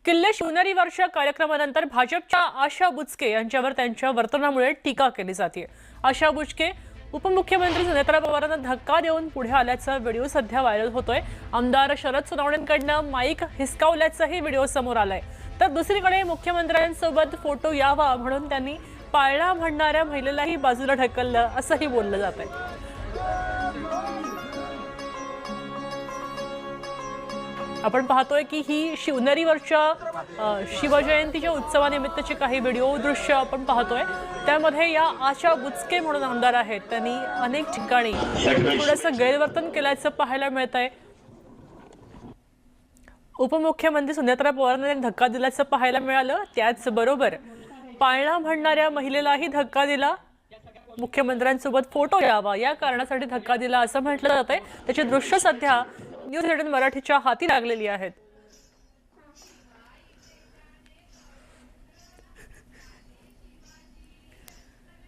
किल्ले शिवनेरीवरच्या कार्यक्रमानंतर भाजपच्या आशा बुचके यांच्यावर त्यांच्या वर्तनामुळे टीका केली जाते। आशा बुचके उपमुख्यमंत्री सुनेत्रा पवारांना धक्का देऊन पुढे आल्याचा व्हिडिओ सध्या व्हायरल होतोय। आमदार शरद सोनवणेंकडून माईक हिसकावल्याचाही व्हिडिओ समोर आलाय। तर दुसरीकडे मुख्यमंत्र्यांसोबत फोटो यावा म्हणून त्यांनी पाळणा म्हणणाऱ्या महिलेलाही बाजूला ढकललं असंही बोललं जातंय। आपण पाहतोय की ही शिवनेरीवरच्या शिवजयंतीच्या उत्सवानिमित्तचे काही व्हिडिओ दृश्य आपण पाहतोय। त्यामध्ये या आशा बुचके म्हणून आमदार आहेत, त्यांनी अनेक ठिकाणी थोडंसं गैरवर्तन केल्याचं पाहायला मिळतंय। उपमुख्यमंत्री सुनेत्रा पवारांना धक्का दिल्याचं पाहायला मिळालं। त्याचबरोबर पाळणा म्हणणाऱ्या महिलेलाही धक्का दिला। मुख्यमंत्र्यांसोबत फोटो यावा या कारणासाठी धक्का दिला असं म्हटलं जातंय। त्याचे दृश्य सध्या न्यूज 18 मराठीच्या हाती लागलेली आहेत।